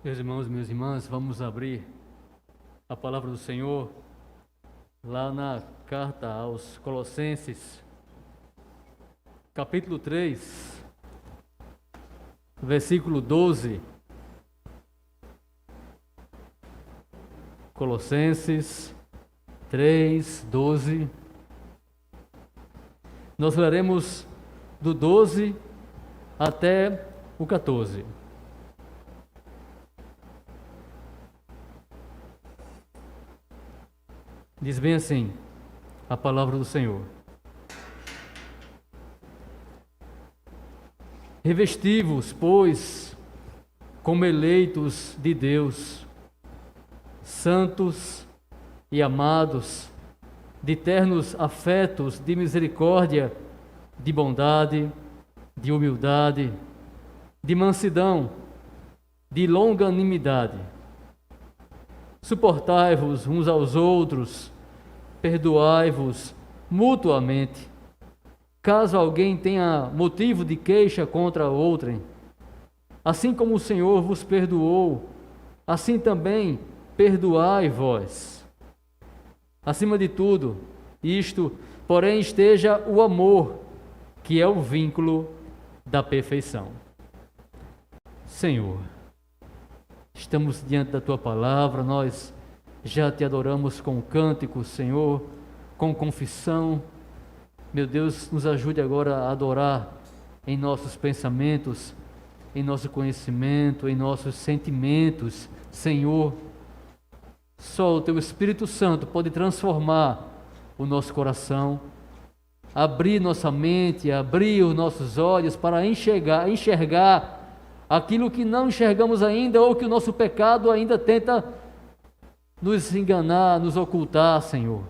Meus irmãos e minhas irmãs, vamos abrir a palavra do Senhor lá na carta aos Colossenses, capítulo 3, versículo 12. Colossenses 3, 12. Nós leremos do 12 até o 14. Diz bem assim a palavra do Senhor: Revesti-vos, pois, como eleitos de Deus, santos e amados, de ternos afetos de misericórdia, de bondade, de humildade, de mansidão, de longanimidade. Suportai-vos uns aos outros, perdoai-vos mutuamente, caso alguém tenha motivo de queixa contra outrem. Assim como o Senhor vos perdoou, assim também perdoai vós. Acima de tudo, isto, porém, esteja o amor, que é o vínculo da perfeição. Senhor, estamos diante da Tua palavra, nós já Te adoramos com cânticos, Senhor, com confissão. Meu Deus, nos ajude agora a adorar em nossos pensamentos, em nosso conhecimento, em nossos sentimentos, Senhor. Só o Teu Espírito Santo pode transformar o nosso coração, abrir nossa mente, abrir os nossos olhos para enxergar aquilo que não enxergamos ainda ou que o nosso pecado ainda tenta nos enganar, nos ocultar, Senhor.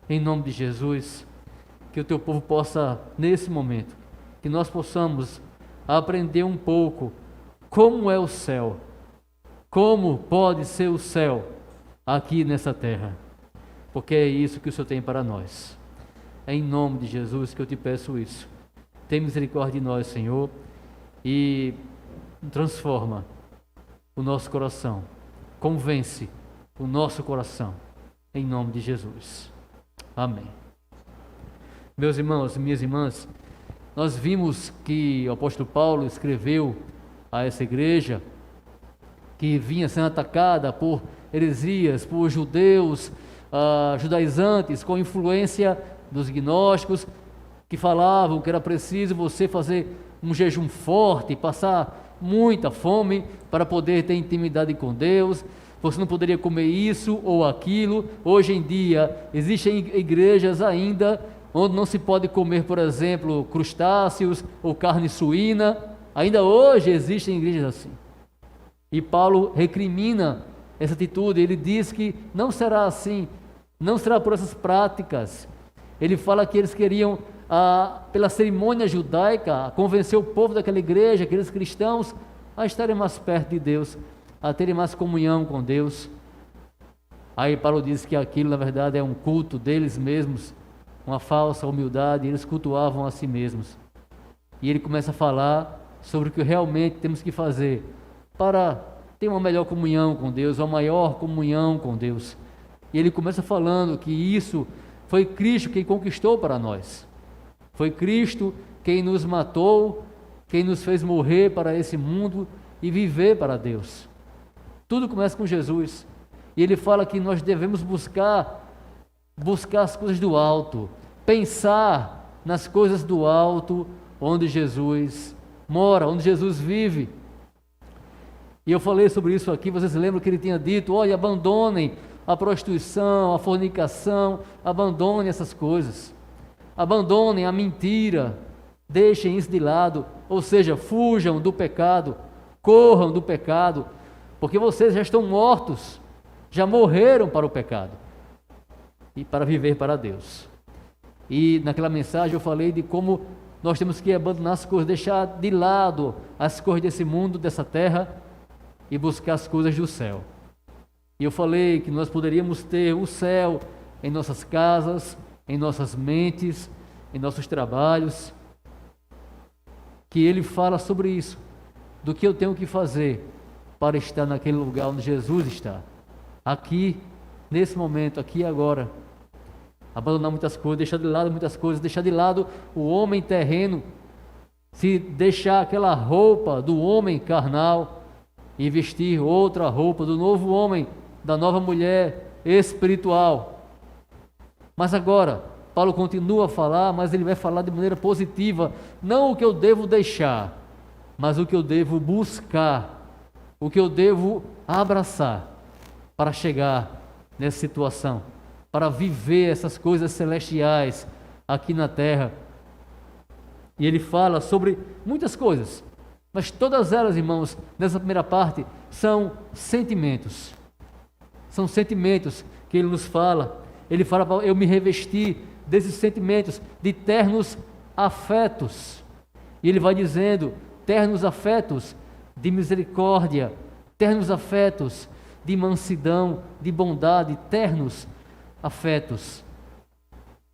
Em nome de Jesus, que o Teu povo possa, nesse momento, que nós possamos aprender um pouco como é o céu, como pode ser o céu aqui nessa terra, porque é isso que o Senhor tem para nós. É em nome de Jesus que eu te peço isso. Tem misericórdia de nós, Senhor, e transforma o nosso coração, convence o nosso coração, em nome de Jesus. Amém. Meus irmãos e minhas irmãs, nós vimos que o apóstolo Paulo escreveu a essa igreja que vinha sendo atacada por heresias, por judeus, judaizantes, com influência dos gnósticos, que falavam que era preciso você fazer um jejum forte, passar muita fome para poder ter intimidade com Deus. Você não poderia comer isso ou aquilo. Hoje em dia existem igrejas ainda onde não se pode comer, por exemplo, crustáceos ou carne suína. Ainda hoje existem igrejas assim. E Paulo recrimina essa atitude. Ele diz que não será assim, não será por essas práticas. Ele fala que eles queriam, pela cerimônia judaica, convencer o povo daquela igreja, aqueles cristãos, a estarem mais perto de Deus, a terem mais comunhão com Deus. Aí Paulo diz que aquilo, na verdade, é um culto deles mesmos, uma falsa humildade, eles cultuavam a si mesmos. E ele começa a falar sobre o que realmente temos que fazer para ter uma melhor comunhão com Deus, uma maior comunhão com Deus. E ele começa falando que isso foi Cristo quem conquistou para nós. Foi Cristo quem nos matou, quem nos fez morrer para esse mundo e viver para Deus. Tudo começa com Jesus. E ele fala que nós devemos buscar as coisas do alto, pensar nas coisas do alto, onde Jesus mora, onde Jesus vive. E eu falei sobre isso aqui, vocês lembram que ele tinha dito: olha, abandonem a prostituição, a fornicação, abandonem essas coisas, abandonem a mentira, deixem isso de lado, ou seja, fujam do pecado, corram do pecado, porque vocês já estão mortos, já morreram para o pecado e para viver para Deus. E naquela mensagem eu falei de como nós temos que abandonar as coisas, deixar de lado as coisas desse mundo, dessa terra, e buscar as coisas do céu. E eu falei que nós poderíamos ter o céu em nossas casas, em nossas mentes, em nossos trabalhos, que ele fala sobre isso, do que eu tenho que fazer para estar naquele lugar onde Jesus está. Aqui, nesse momento, aqui e agora. Abandonar muitas coisas, deixar de lado muitas coisas, deixar de lado o homem terreno, se deixar aquela roupa do homem carnal e vestir outra roupa do novo homem, da nova mulher espiritual. Mas agora, Paulo continua a falar, mas ele vai falar de maneira positiva, não o que eu devo deixar, mas o que eu devo buscar, o que eu devo abraçar para chegar nessa situação, para viver essas coisas celestiais aqui na terra. E ele fala sobre muitas coisas, mas todas elas, irmãos, nessa primeira parte, são sentimentos. São sentimentos que ele nos fala. Ele fala para eu me revestir desses sentimentos, de ternos afetos. E ele vai dizendo, ternos afetos de misericórdia, ternos afetos de mansidão, de bondade, ternos afetos.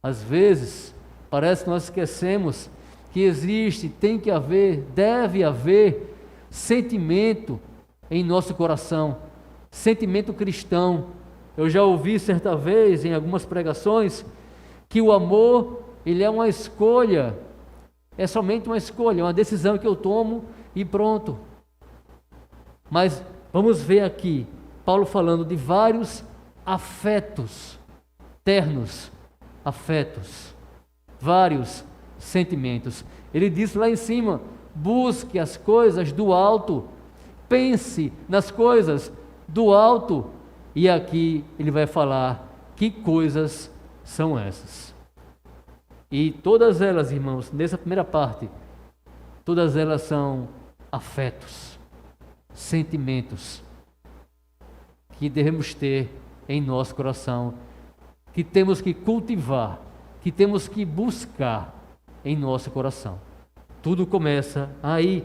Às vezes, parece que nós esquecemos que existe, tem que haver, deve haver sentimento em nosso coração, sentimento cristão. Eu já ouvi certa vez em algumas pregações que o amor, ele é uma escolha, é somente uma escolha, uma decisão que eu tomo e pronto. Mas vamos ver aqui, Paulo falando de vários afetos, ternos afetos, vários sentimentos. Ele diz lá em cima, busque as coisas do alto, pense nas coisas do alto. E aqui ele vai falar que coisas são essas. E todas elas, irmãos, nessa primeira parte, todas elas são afetos, sentimentos que devemos ter em nosso coração, que temos que cultivar, que temos que buscar em nosso coração. Tudo começa aí.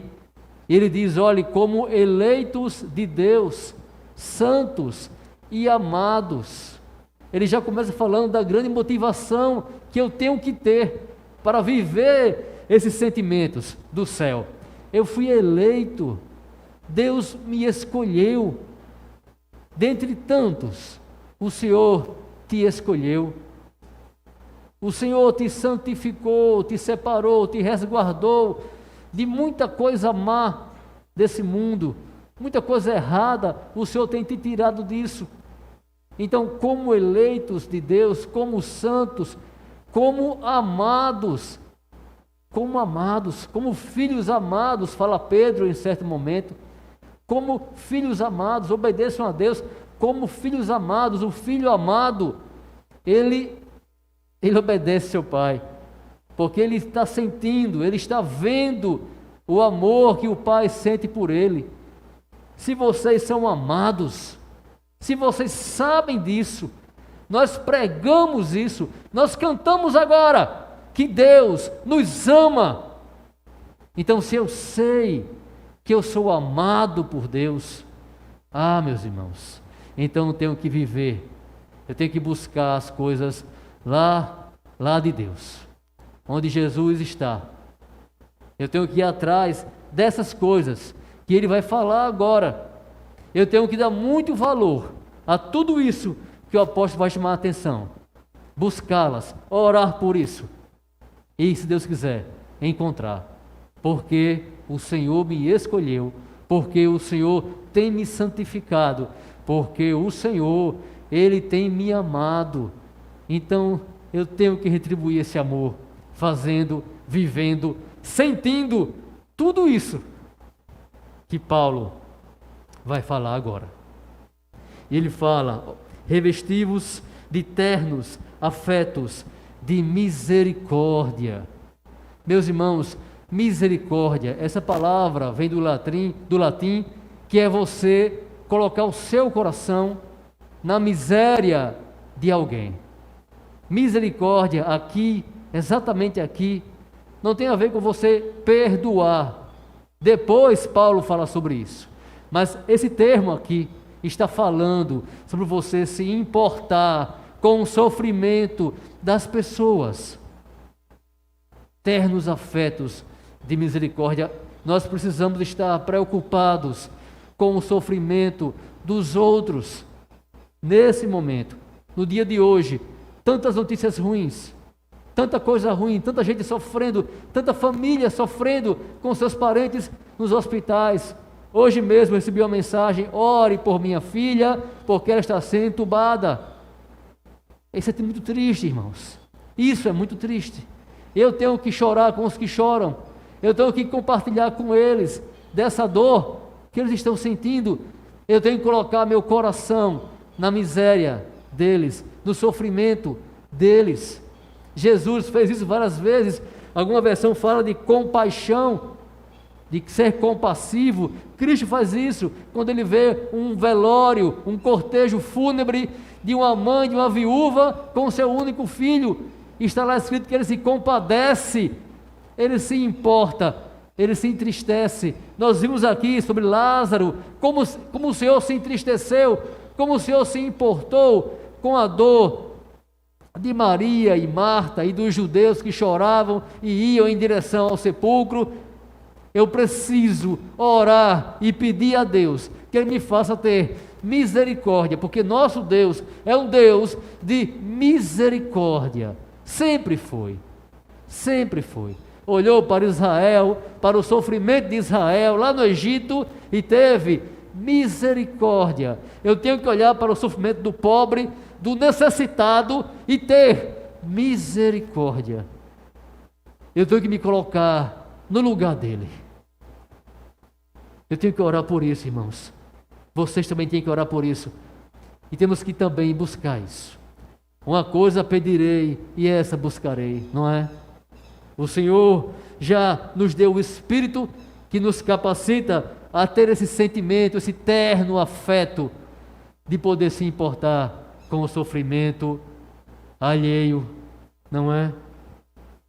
Ele diz, olhe, como eleitos de Deus, santos e amados. Ele já começa falando da grande motivação que eu tenho que ter para viver esses sentimentos do céu. Eu fui eleito, Deus me escolheu, dentre tantos, o Senhor te escolheu, o Senhor te santificou, te separou, te resguardou de muita coisa má desse mundo, muita coisa errada, o Senhor tem te tirado disso. Então, como eleitos de Deus, como santos, como amados, como filhos amados, fala Pedro em certo momento, como filhos amados, obedeçam a Deus, como filhos amados. O filho amado, ele obedece seu pai, porque ele está sentindo, ele está vendo o amor que o pai sente por ele. Se vocês são amados, se vocês sabem disso, nós pregamos isso, nós cantamos agora que Deus nos ama. Então, se eu sei que eu sou amado por Deus, meus irmãos, então eu tenho que viver, eu tenho que buscar as coisas lá de Deus, onde Jesus está. Eu tenho que ir atrás dessas coisas que ele vai falar agora. Eu tenho que dar muito valor a tudo isso que o apóstolo vai chamar a atenção, buscá-las, orar por isso e, se Deus quiser, encontrar, porque o Senhor me escolheu, porque o Senhor tem me santificado, porque o Senhor, Ele tem me amado. Então eu tenho que retribuir esse amor, fazendo, vivendo, sentindo tudo isso que Paulo vai falar agora. E ele fala, revesti-vos de ternos afetos de misericórdia. Meus irmãos, misericórdia, essa palavra vem do latim, que é você colocar o seu coração na miséria de alguém. Misericórdia aqui, exatamente aqui, não tem a ver com você perdoar. Depois Paulo fala sobre isso. Mas esse termo aqui está falando sobre você se importar com o sofrimento das pessoas. Ternos afetos de misericórdia. Nós precisamos estar preocupados com o sofrimento dos outros. Nesse momento, no dia de hoje, tantas notícias ruins, tanta coisa ruim, tanta gente sofrendo, tanta família sofrendo com seus parentes nos hospitais. Hoje mesmo recebi uma mensagem: ore por minha filha, porque ela está sendo entubada. Isso é muito triste, irmãos. Isso é muito triste. Eu tenho que chorar com os que choram. Eu tenho que compartilhar com eles dessa dor que eles estão sentindo. Eu tenho que colocar meu coração na miséria deles, no sofrimento deles. Jesus fez isso várias vezes. Alguma versão fala de compaixão, de ser compassivo. Cristo faz isso quando ele vê um velório, um cortejo fúnebre de uma mãe, de uma viúva com seu único filho. Está lá escrito que ele se compadece, ele se importa, ele se entristece. Nós vimos aqui sobre Lázaro, como o Senhor se entristeceu, como o Senhor se importou com a dor de Maria e Marta e dos judeus que choravam e iam em direção ao sepulcro. Eu preciso orar e pedir a Deus que Ele me faça ter misericórdia, porque nosso Deus é um Deus de misericórdia. Sempre foi, sempre foi. Olhou para Israel, para o sofrimento de Israel lá no Egito e teve misericórdia. Eu tenho que olhar para o sofrimento do pobre, do necessitado e ter misericórdia. Eu tenho que me colocar no lugar dele. Eu tenho que orar por isso, irmãos. Vocês também têm que orar por isso. E temos que também buscar isso. Uma coisa pedirei e essa buscarei, não é? O Senhor já nos deu o Espírito que nos capacita a ter esse sentimento, esse terno afeto de poder se importar com o sofrimento alheio, não é?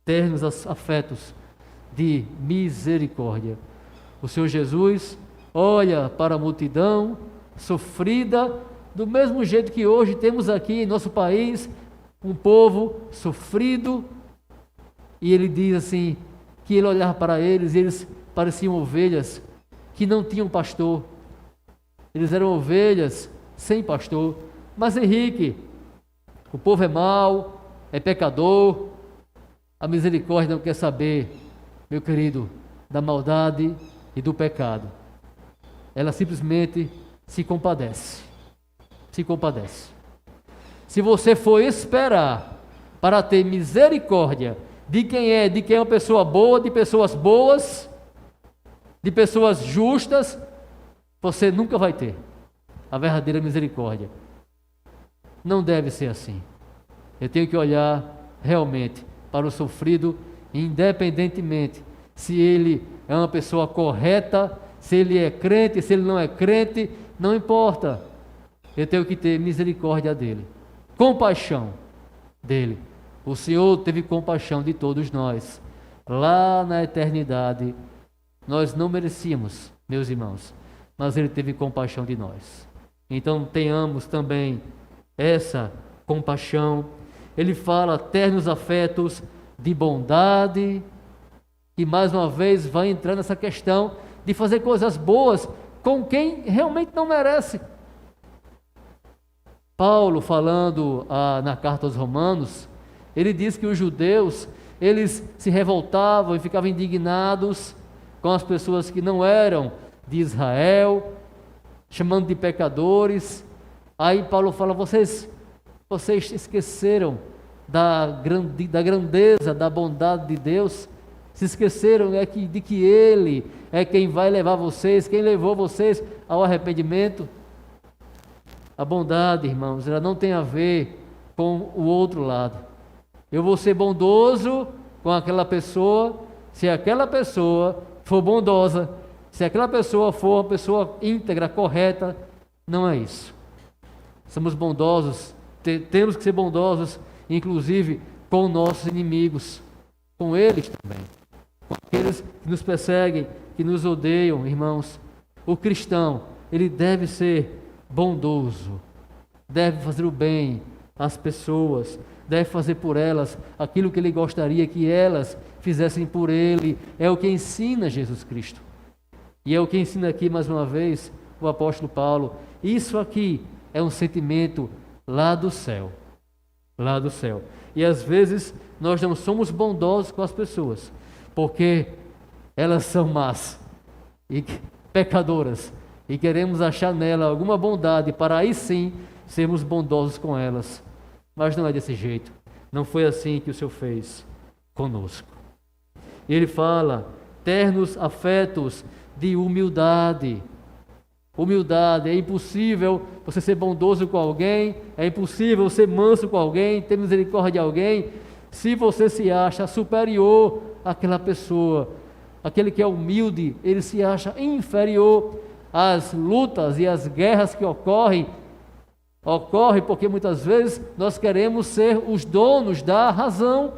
Ternos afetos de misericórdia. O Senhor Jesus olha para a multidão sofrida, do mesmo jeito que hoje temos aqui em nosso país um povo sofrido, e ele diz assim, que ele olhava para eles e eles pareciam ovelhas que não tinham pastor. Eles eram ovelhas sem pastor. Mas Henrique, o povo é mau, é pecador, a misericórdia não quer saber, meu querido, da maldade e do pecado. Ela simplesmente se compadece. Se compadece. Se você for esperar para ter misericórdia de quem é uma pessoa boa, de pessoas boas, de pessoas justas, você nunca vai ter a verdadeira misericórdia. Não deve ser assim. Eu tenho que olhar realmente para o sofrido, independentemente se ele é uma pessoa correta, se ele é crente, se ele não é crente, não importa. Eu tenho que ter misericórdia dele, compaixão dele. O Senhor teve compaixão de todos nós. Lá na eternidade, nós não merecíamos, meus irmãos, mas Ele teve compaixão de nós. Então tenhamos também essa compaixão. Ele fala ternos afetos de bondade, e mais uma vez vai entrar nessa questão de fazer coisas boas com quem realmente não merece. Paulo, falando na carta aos Romanos, ele diz que os judeus, eles se revoltavam e ficavam indignados com as pessoas que não eram de Israel, chamando de pecadores. Aí Paulo fala, vocês esqueceram da grandeza, da bondade de Deus, se esqueceram de que Ele é quem vai levar vocês, quem levou vocês ao arrependimento. A bondade, irmãos, ela não tem a ver com o outro lado. Eu vou ser bondoso com aquela pessoa, se aquela pessoa for bondosa, se aquela pessoa for uma pessoa íntegra, correta, não é isso. Somos bondosos, temos que ser bondosos, inclusive com nossos inimigos, com eles também, com aqueles que nos perseguem, que nos odeiam, irmãos. O cristão, ele deve ser bondoso, deve fazer o bem às pessoas, deve fazer por elas aquilo que ele gostaria que elas fizessem por ele. É o que ensina Jesus Cristo. E é o que ensina aqui mais uma vez o apóstolo Paulo, isso aqui é um sentimento lá do céu. Lá do céu. E às vezes nós não somos bondosos com as pessoas, porque elas são más e pecadoras, e queremos achar nela alguma bondade para aí sim sermos bondosos com elas. Mas não é desse jeito. Não foi assim que o Senhor fez conosco. E ele fala, ternos afetos de humildade. Humildade, é impossível você ser bondoso com alguém, é impossível ser manso com alguém, ter misericórdia de alguém, se você se acha superior àquela pessoa. Aquele que é humilde, ele se acha inferior às lutas e às guerras que ocorrem porque muitas vezes nós queremos ser os donos da razão,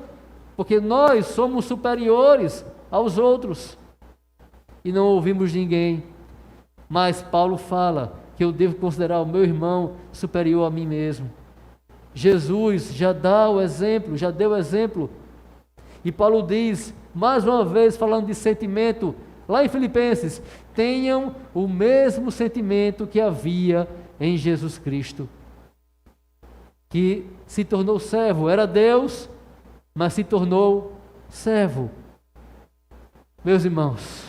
porque nós somos superiores aos outros e não ouvimos ninguém. Mas Paulo fala que eu devo considerar o meu irmão superior a mim mesmo. Jesus já dá o exemplo, já deu o exemplo. E Paulo diz, mais uma vez falando de sentimento, lá em Filipenses, tenham o mesmo sentimento que havia em Jesus Cristo, que se tornou servo, era Deus, mas se tornou servo. Meus irmãos,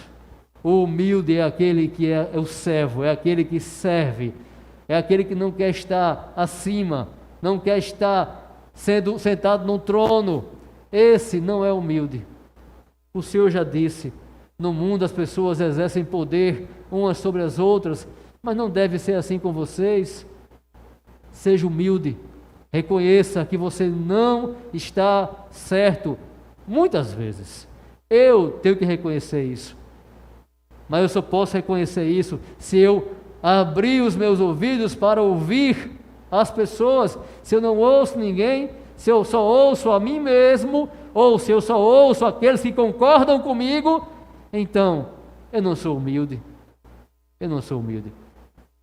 o humilde é aquele que é o servo, é aquele que serve, é aquele que não quer estar acima, não quer estar sendo sentado num trono. Esse não é humilde. O Senhor já disse, no mundo as pessoas exercem poder umas sobre as outras, mas não deve ser assim com vocês. Seja humilde, reconheça que você não está certo, muitas vezes. Eu tenho que reconhecer isso. Mas eu só posso reconhecer isso se eu abrir os meus ouvidos para ouvir as pessoas. Se eu não ouço ninguém, se eu só ouço a mim mesmo, ou se eu só ouço aqueles que concordam comigo, então eu não sou humilde. Eu não sou humilde.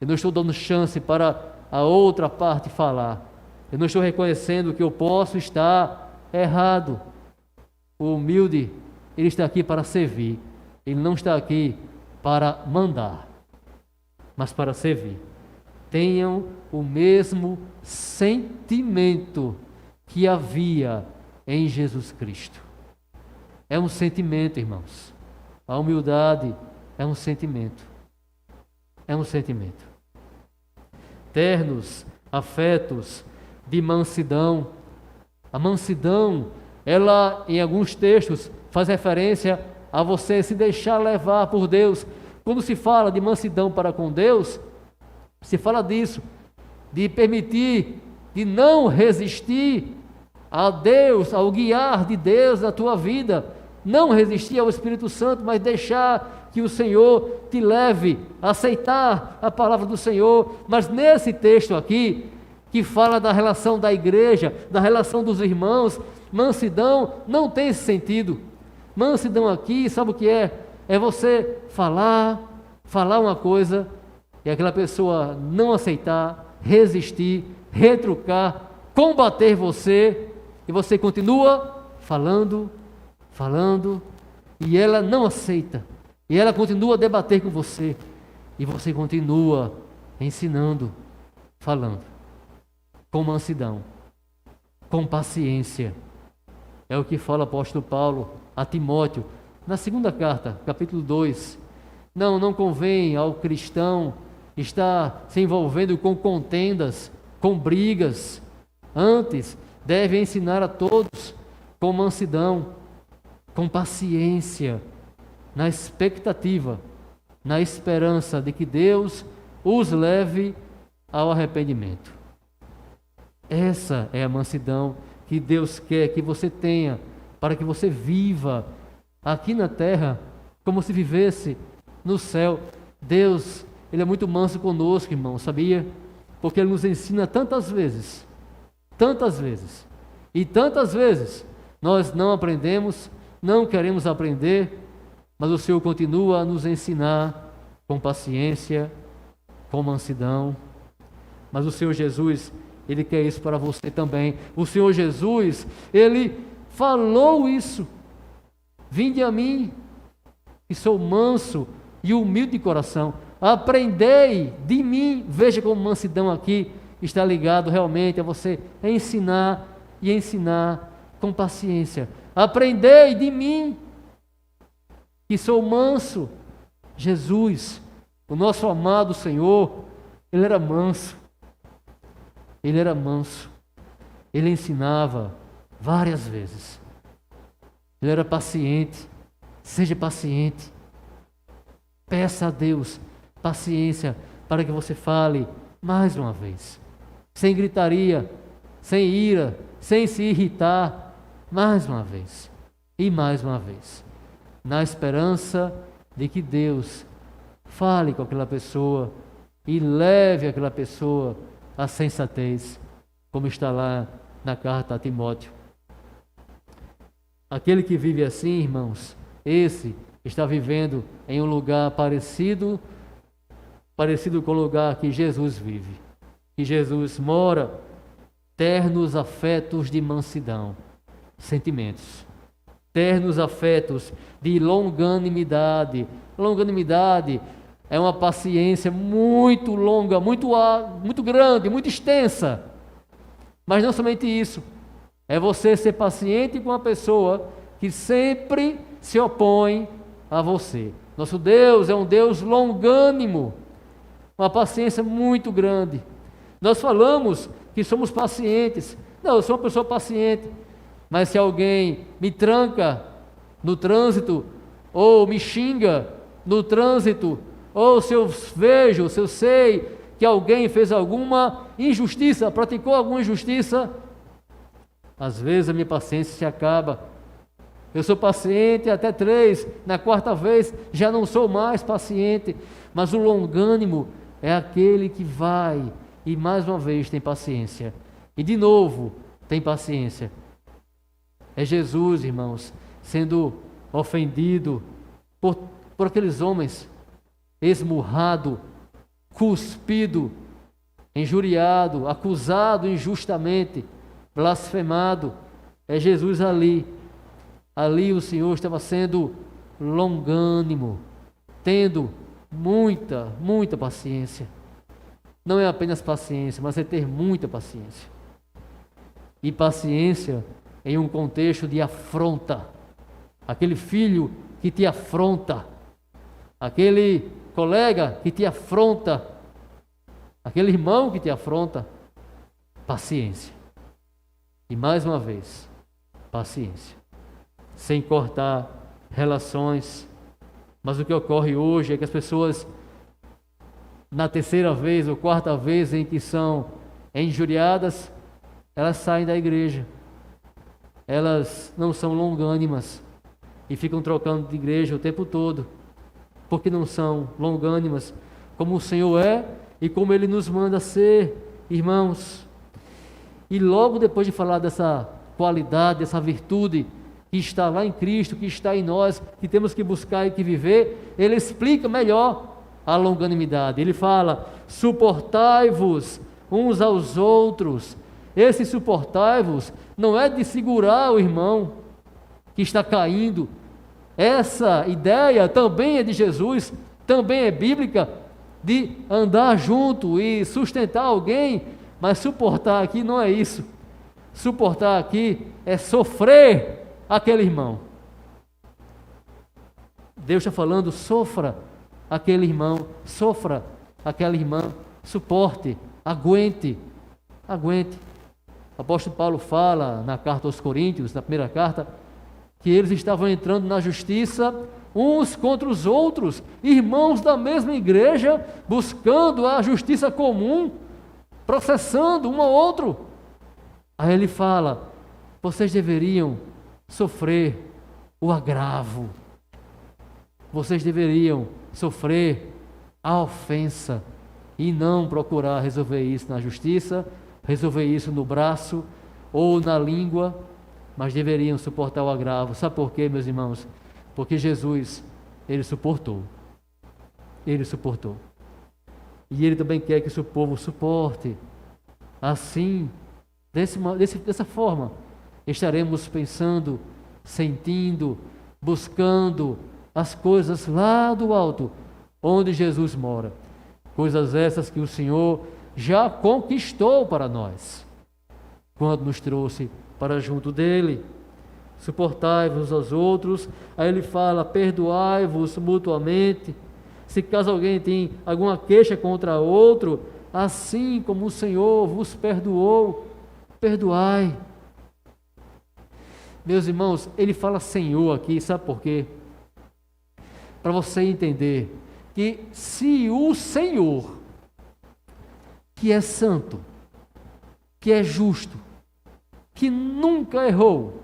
Eu não estou dando chance para a outra parte falar. Eu não estou reconhecendo que eu posso estar errado. O humilde, ele está aqui para servir. Ele não está aqui para mandar, mas para servir. Tenham o mesmo sentimento que havia em Jesus Cristo. É um sentimento, irmãos. A humildade é um sentimento. É um sentimento. Ternos afetos de mansidão. A mansidão, ela em alguns textos faz referência a você se deixar levar por Deus. Quando se fala de mansidão para com Deus, se fala disso, de permitir, de não resistir a Deus, ao guiar de Deus na tua vida, não resistir ao Espírito Santo, mas deixar que o Senhor te leve a aceitar a palavra do Senhor. Mas nesse texto aqui, que fala da relação da igreja, da relação dos irmãos, mansidão não tem esse sentido. Mansidão aqui, sabe o que é? É você falar uma coisa e aquela pessoa não aceitar, resistir, retrucar, combater você, e você continua falando, e ela não aceita, e ela continua a debater com você, e você continua ensinando, falando, com mansidão, com paciência. É o que fala o apóstolo Paulo a Timóteo, na segunda carta, capítulo 2. Não convém ao cristão estar se envolvendo com contendas, com brigas. Antes, deve ensinar a todos com mansidão, com paciência, na expectativa, na esperança de que Deus os leve ao arrependimento. Essa é a mansidão que Deus quer que você tenha, para que você viva aqui na terra como se vivesse no céu. Deus, Ele é muito manso conosco, irmão, sabia? Porque Ele nos ensina tantas vezes, e tantas vezes nós não aprendemos, não queremos aprender, mas o Senhor continua a nos ensinar com paciência, com mansidão. Mas o Senhor Jesus, Ele quer isso para você também. O Senhor Jesus, Ele falou isso. Vinde a mim, que sou manso e humilde de coração. aprendei de mim. Veja como mansidão aqui está ligado realmente a você ensinar e ensinar com paciência. Aprendei de mim, que sou manso. Jesus, o nosso amado Senhor, Ele era manso. Ele era manso. Ele ensinava várias vezes. Ele era paciente. Seja paciente. Peça a Deus paciência para que você fale mais uma vez. Sem gritaria, sem ira, sem se irritar. Mais uma vez. E mais uma vez. Na esperança de que Deus fale com aquela pessoa e leve aquela pessoa à sensatez, como está lá na carta a Timóteo. Aquele que vive assim, irmãos, esse está vivendo em um lugar parecido com o lugar que Jesus vive, que Jesus mora, ternos afetos de mansidão, sentimentos. Ternos afetos de longanimidade. Longanimidade é uma paciência muito longa, muito grande, muito extensa. Mas não somente isso. É você ser paciente com uma pessoa que sempre se opõe a você. Nosso Deus é um Deus longânimo. Uma paciência muito grande. Nós falamos que somos pacientes. Não, eu sou uma pessoa paciente. Mas se alguém me tranca no trânsito, ou me xinga no trânsito, ou se eu vejo, se eu sei que alguém fez alguma injustiça, praticou alguma injustiça, às vezes a minha paciência se acaba. Eu sou paciente até 3, na quarta vez já não sou mais paciente. Mas o longânimo é aquele que vai e mais uma vez tem paciência. E de novo tem paciência. É Jesus, irmãos, sendo ofendido por aqueles homens, esmurrado, cuspido, injuriado, acusado injustamente, blasfemado. É Jesus ali. Ali o Senhor estava sendo longânimo, tendo muita paciência. Não é apenas paciência, mas é ter muita paciência. E paciência em um contexto de afronta. Aquele filho que te afronta, aquele colega que te afronta, aquele irmão que te afronta, paciência. E mais uma vez, paciência. Sem cortar relações. Mas o que ocorre hoje é que as pessoas, na terceira vez ou quarta vez em que são injuriadas, elas saem da igreja. Elas não são longânimas e ficam trocando de igreja o tempo todo, porque não são longânimas como o Senhor é e como Ele nos manda ser, irmãos. E logo depois de falar dessa qualidade, dessa virtude que está lá em Cristo, que está em nós, que temos que buscar e que viver, Ele explica melhor a longanimidade. Ele fala: suportai-vos uns aos outros. Esse suportai-vos não é de segurar o irmão que está caindo. Essa ideia também é de Jesus, também é bíblica, de andar junto e sustentar alguém, mas suportar aqui não é isso. Suportar aqui é sofrer aquele irmão. Deus está falando: sofra aquele irmão, sofra aquela irmã, suporte, aguente. O apóstolo Paulo fala na carta aos Coríntios, na primeira carta, que eles estavam entrando na justiça uns contra os outros, irmãos da mesma igreja, buscando a justiça comum, processando um ao outro. Aí ele fala: vocês deveriam sofrer o agravo, vocês deveriam sofrer a ofensa e não procurar resolver isso na justiça, resolver isso no braço ou na língua, mas deveriam suportar o agravo. Sabe por quê, meus irmãos? Porque Jesus, Ele suportou. Ele suportou. E Ele também quer que o seu povo suporte. Assim, dessa forma, estaremos pensando, sentindo, buscando as coisas lá do alto, onde Jesus mora. Coisas essas que o Senhor já conquistou para nós, quando nos trouxe para junto dele. Suportai-vos aos outros. Aí ele fala, perdoai-vos mutuamente. Se caso alguém tem alguma queixa contra outro, assim como o Senhor vos perdoou, perdoai. Meus irmãos, ele fala Senhor aqui, sabe por quê? Para você entender que se o Senhor, que é santo, que é justo, que nunca errou,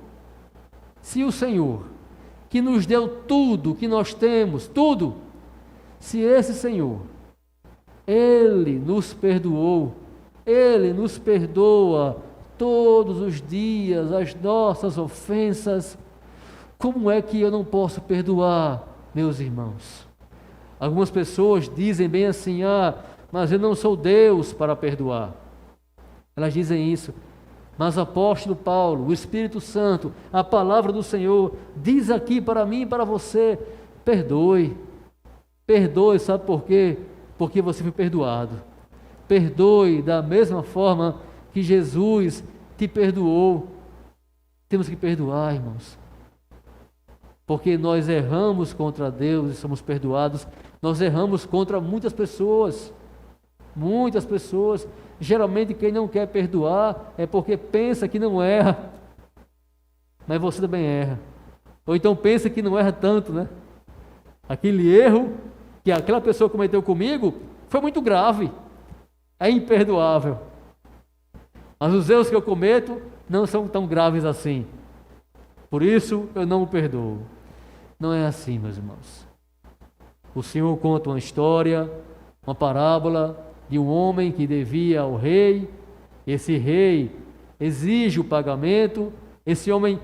se o Senhor, que nos deu tudo que nós temos, tudo, se esse Senhor, Ele nos perdoou, Ele nos perdoa todos os dias as nossas ofensas, como é que eu não posso perdoar, meus irmãos? Algumas pessoas dizem bem assim, mas eu não sou Deus para perdoar. Elas dizem isso. Mas o apóstolo Paulo, o Espírito Santo, a palavra do Senhor, diz aqui para mim e para você, perdoe. Perdoe, sabe por quê? Porque você foi perdoado. Perdoe da mesma forma que Jesus te perdoou. Temos que perdoar, irmãos. Porque nós erramos contra Deus e somos perdoados. Nós erramos contra muitas pessoas. Muitas pessoas. Geralmente quem não quer perdoar é porque pensa que não erra. Mas você também erra. Ou então pensa que não erra tanto, né? Aquele erro que aquela pessoa cometeu comigo foi muito grave. É imperdoável. Mas os erros que eu cometo não são tão graves assim. Por isso eu não o perdoo. Não é assim, meus irmãos. O Senhor conta uma história, uma parábola de um homem que devia ao rei. Esse rei exige o pagamento. Esse homem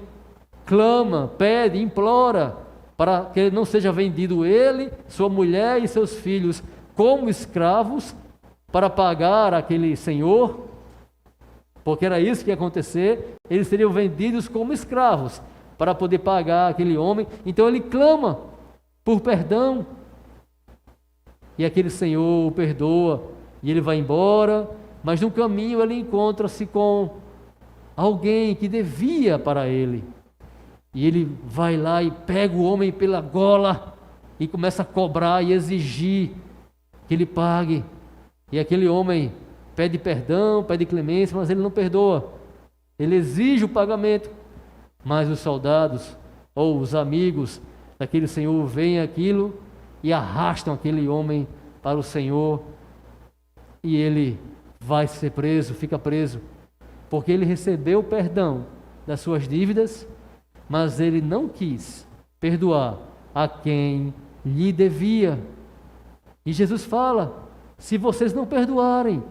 clama, pede, implora para que não seja vendido ele, sua mulher e seus filhos como escravos para pagar aquele senhor, porque era isso que ia acontecer. Eles seriam vendidos como escravos para poder pagar aquele homem. Então ele clama por perdão e aquele senhor o perdoa. E ele vai embora, mas no caminho ele encontra-se com alguém que devia para ele. E ele vai lá e pega o homem pela gola e começa a cobrar e exigir que ele pague. E aquele homem pede perdão, pede clemência, mas ele não perdoa. Ele exige o pagamento. Mas os soldados ou os amigos daquele senhor veem aquilo e arrastam aquele homem para o senhor. E ele vai ser preso, fica preso, porque ele recebeu o perdão das suas dívidas, mas ele não quis perdoar a quem lhe devia. E Jesus fala, se vocês não perdoarem,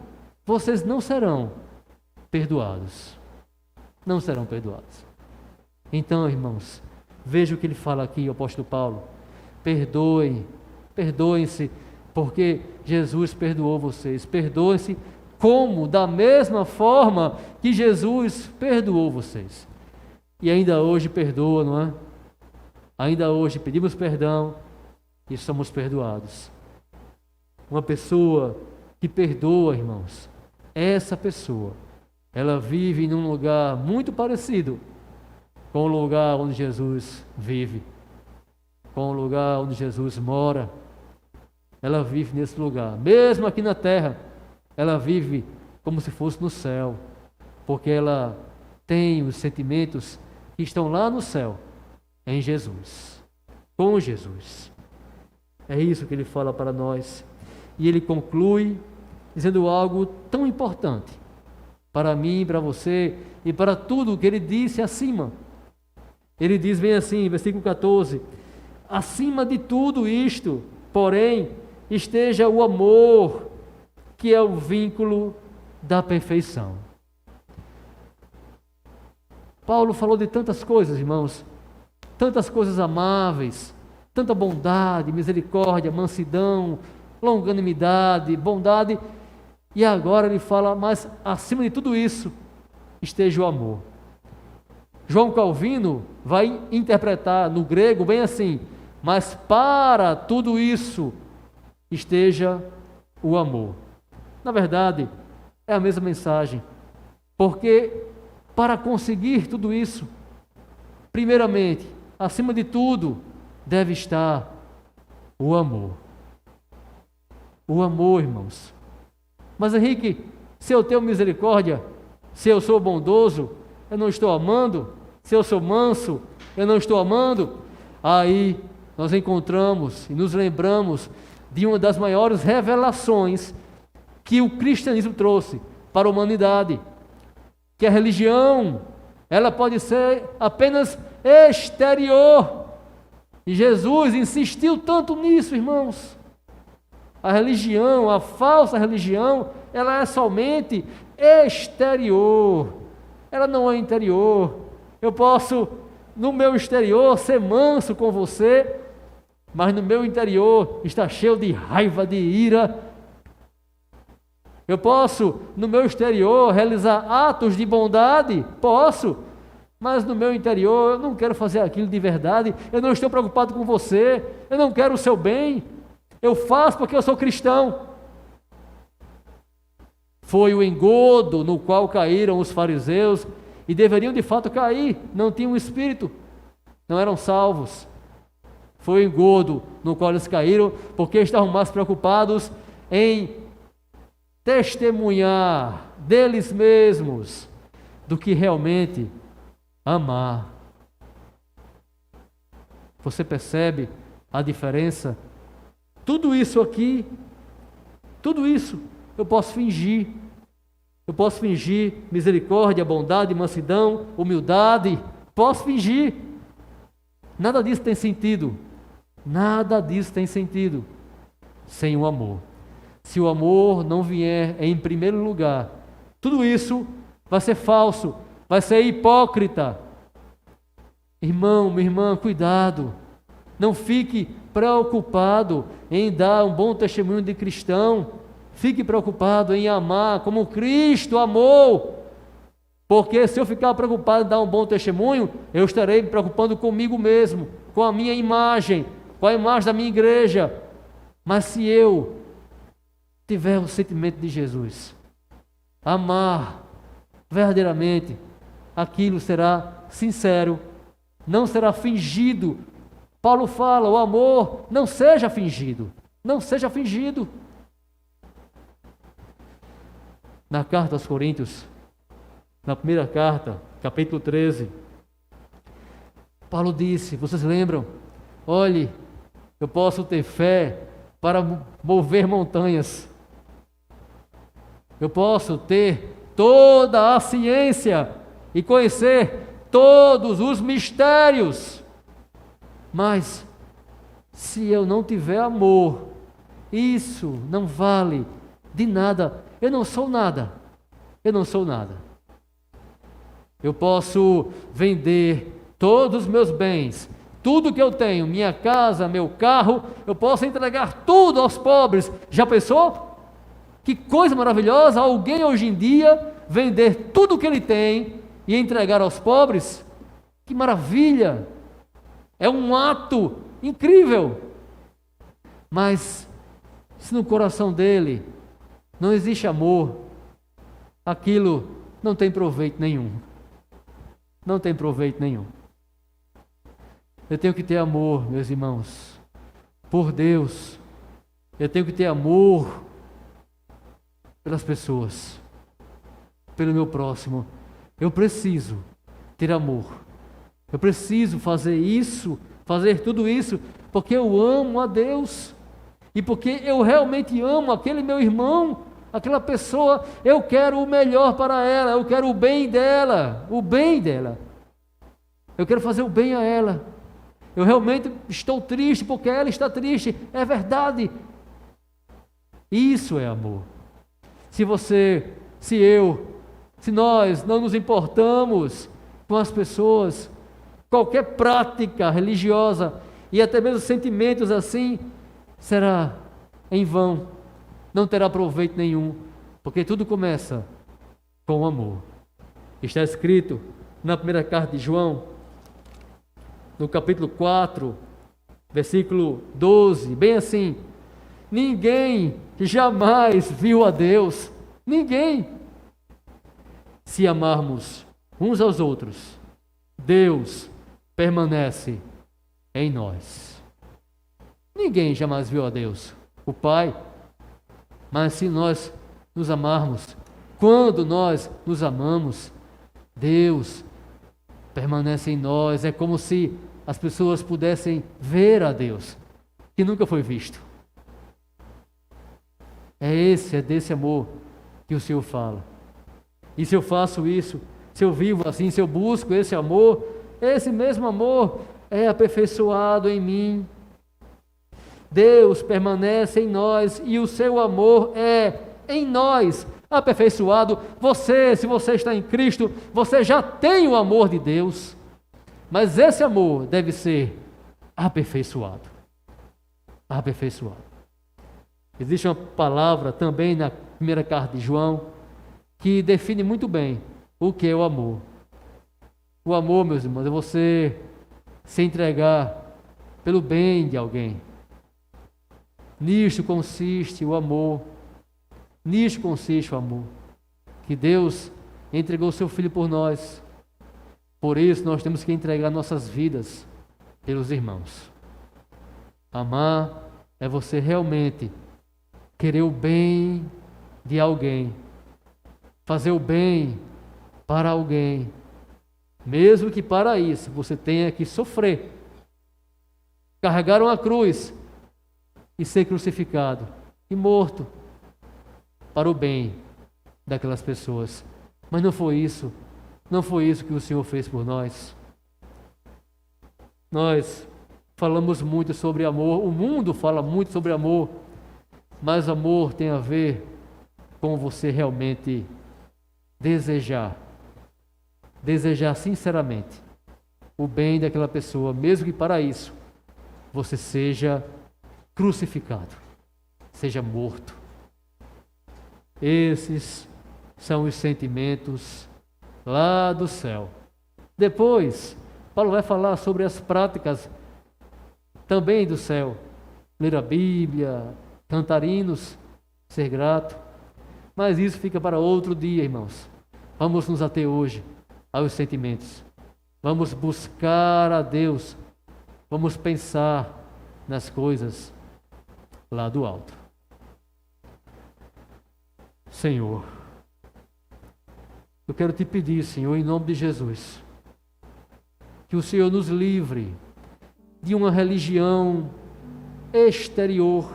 vocês não serão perdoados. Não serão perdoados. Então, irmãos, veja o que ele fala aqui, o apóstolo Paulo. Perdoem-se, porque Jesus perdoou vocês. Perdoem-se como? Da mesma forma que Jesus perdoou vocês. E ainda hoje perdoa, não é? Ainda hoje pedimos perdão e somos perdoados. Uma pessoa que perdoa, irmãos, essa pessoa, ela vive num lugar muito parecido com o lugar onde Jesus vive, com o lugar onde Jesus mora. Ela vive nesse lugar, mesmo aqui na terra, ela vive como se fosse no céu, porque ela tem os sentimentos que estão lá no céu, em Jesus, com Jesus. É isso que ele fala para nós. E ele conclui dizendo algo tão importante para mim, para você e para tudo o que ele disse acima. Ele diz bem assim, versículo 14: acima de tudo isto, porém, esteja o amor, que é o vínculo da perfeição. Paulo falou de tantas coisas, irmãos, tantas coisas amáveis, tanta bondade, misericórdia, mansidão, longanimidade, bondade, e agora ele fala, mas acima de tudo isso, esteja o amor. João Calvino vai interpretar no grego bem assim, mas para tudo isso esteja o amor. Na verdade, é a mesma mensagem, porque para conseguir tudo isso, primeiramente, acima de tudo, deve estar o amor. O amor, irmãos. Mas Henrique, se eu tenho misericórdia, se eu sou bondoso, eu não estou amando? Se eu sou manso, eu não estou amando? Aí nós encontramos e nos lembramos de uma das maiores revelações que o cristianismo trouxe para a humanidade, que a religião, ela pode ser apenas exterior, e Jesus insistiu tanto nisso, irmãos. A religião, a falsa religião, ela é somente exterior, ela não é interior. Eu posso, no meu exterior, ser manso com você, mas no meu interior está cheio de raiva, de ira. Eu posso, no meu exterior, realizar atos de bondade? Posso, mas no meu interior eu não quero fazer aquilo de verdade, eu não estou preocupado com você, eu não quero o seu bem, eu faço porque eu sou cristão. Foi o engodo no qual caíram os fariseus, e deveriam de fato cair, não tinham espírito, não eram salvos. Foi o engodo no qual eles caíram, porque estavam mais preocupados em testemunhar deles mesmos do que realmente amar. Você percebe a diferença? Tudo isso aqui, tudo isso eu posso fingir. Eu posso fingir misericórdia, bondade, mansidão, humildade. Posso fingir. Nada disso tem sentido. Nada disso tem sentido sem o amor. Se o amor não vier em primeiro lugar, tudo isso vai ser falso, vai ser hipócrita. Irmão, minha irmã, cuidado. Não fique preocupado em dar um bom testemunho de cristão. Fique preocupado em amar como Cristo amou. Porque se eu ficar preocupado em dar um bom testemunho, eu estarei me preocupando comigo mesmo, com a minha imagem, com a imagem da minha igreja. Mas se eu tiver o sentimento de Jesus, amar verdadeiramente, aquilo será sincero, não será fingido. Paulo fala, o amor não seja fingido, não seja fingido. Na carta aos Coríntios, na primeira carta, capítulo 13, Paulo disse, vocês lembram? Olhe, eu posso ter fé para mover montanhas. Eu posso ter toda a ciência e conhecer todos os mistérios. Mas, se eu não tiver amor, isso não vale de nada. Eu não sou nada. Eu não sou nada. Eu posso vender todos os meus bens, tudo que eu tenho, minha casa, meu carro, eu posso entregar tudo aos pobres. Já pensou? Que coisa maravilhosa, alguém hoje em dia vender tudo o que ele tem e entregar aos pobres. Que maravilha! É um ato incrível. Mas se no coração dele não existe amor, aquilo não tem proveito nenhum. Não tem proveito nenhum. Eu tenho que ter amor, meus irmãos, por Deus. Eu tenho que ter amor pelas pessoas, pelo meu próximo. Eu preciso ter amor. Eu preciso fazer isso, fazer tudo isso, porque eu amo a Deus. E porque eu realmente amo aquele meu irmão, aquela pessoa, eu quero o melhor para ela, eu quero o bem dela, o bem dela. Eu quero fazer o bem a ela. Eu realmente estou triste porque ela está triste, é verdade. Isso é amor. Se você, se nós não nos importamos com as pessoas, qualquer prática religiosa e até mesmo sentimentos assim, será em vão, não terá proveito nenhum, porque tudo começa com o amor. Está escrito na primeira carta de João, no capítulo 4, versículo 12, bem assim: Ninguém jamais viu a Deus. Ninguém. Se amarmos uns aos outros, Deus permanece em nós. Ninguém jamais viu a Deus, o Pai. Mas se nós nos amarmos, quando nós nos amamos, Deus permanece em nós. É como se as pessoas pudessem ver a Deus, que nunca foi visto. É desse amor que o Senhor fala. E se eu faço isso, se eu vivo assim, se eu busco esse amor, esse mesmo amor é aperfeiçoado em mim. Deus permanece em nós e o seu amor é em nós aperfeiçoado. Se você está em Cristo, você já tem o amor de Deus, mas esse amor deve ser aperfeiçoado. Aperfeiçoado. Existe uma palavra também na primeira carta de João que define muito bem o que é o amor. O amor, meus irmãos, é você se entregar pelo bem de alguém. Nisto consiste o amor. Nisto consiste o amor. Que Deus entregou seu Filho por nós. Por isso nós temos que entregar nossas vidas pelos irmãos. Amar é você realmente querer o bem de alguém. Fazer o bem para alguém. Mesmo que para isso você tenha que sofrer. Carregar uma cruz e ser crucificado e morto para o bem daquelas pessoas. Mas não foi isso que o Senhor fez por nós. Nós falamos muito sobre amor, o mundo fala muito sobre amor, mas amor tem a ver com você realmente desejar sinceramente o bem daquela pessoa, mesmo que para isso você seja crucificado, seja morto. Esses são os sentimentos lá do céu. Depois, Paulo vai falar sobre as práticas também do céu. Ler a Bíblia, cantar hinos, ser grato. Mas isso fica para outro dia, irmãos. Vamos nos ater hoje aos sentimentos. Vamos buscar a Deus. Vamos pensar nas coisas lá do alto. Senhor, eu quero te pedir, Senhor, em nome de Jesus, que o Senhor nos livre de uma religião exterior,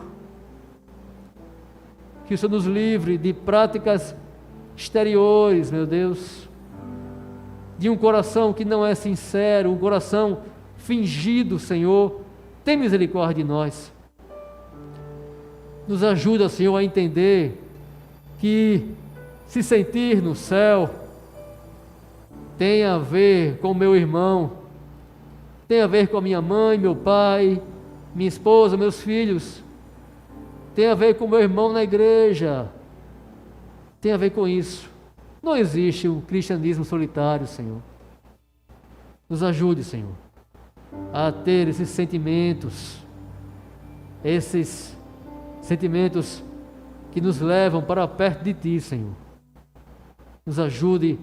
que o Senhor nos livre de práticas exteriores, meu Deus, de um coração que não é sincero, um coração fingido, Senhor. Tem misericórdia de nós. Nos ajuda, Senhor, a entender que se sentir no céu tem a ver com meu irmão, tem a ver com a minha mãe, meu pai, minha esposa, meus filhos, tem a ver com meu irmão na igreja, tem a ver com isso. Não existe um cristianismo solitário, Senhor. Nos ajude, Senhor, a ter esses sentimentos que nos levam para perto de Ti, Senhor. Nos ajude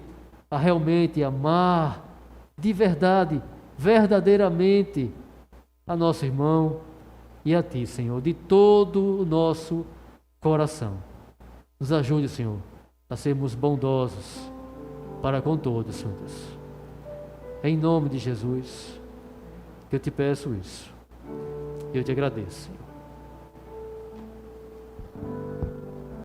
a realmente amar de verdade, verdadeiramente, a nosso irmão e a Ti, Senhor, de todo o nosso coração. Nos ajude, Senhor, a sermos bondosos para com todos, Senhor. Em nome de Jesus, que eu te peço isso. Eu te agradeço, Senhor.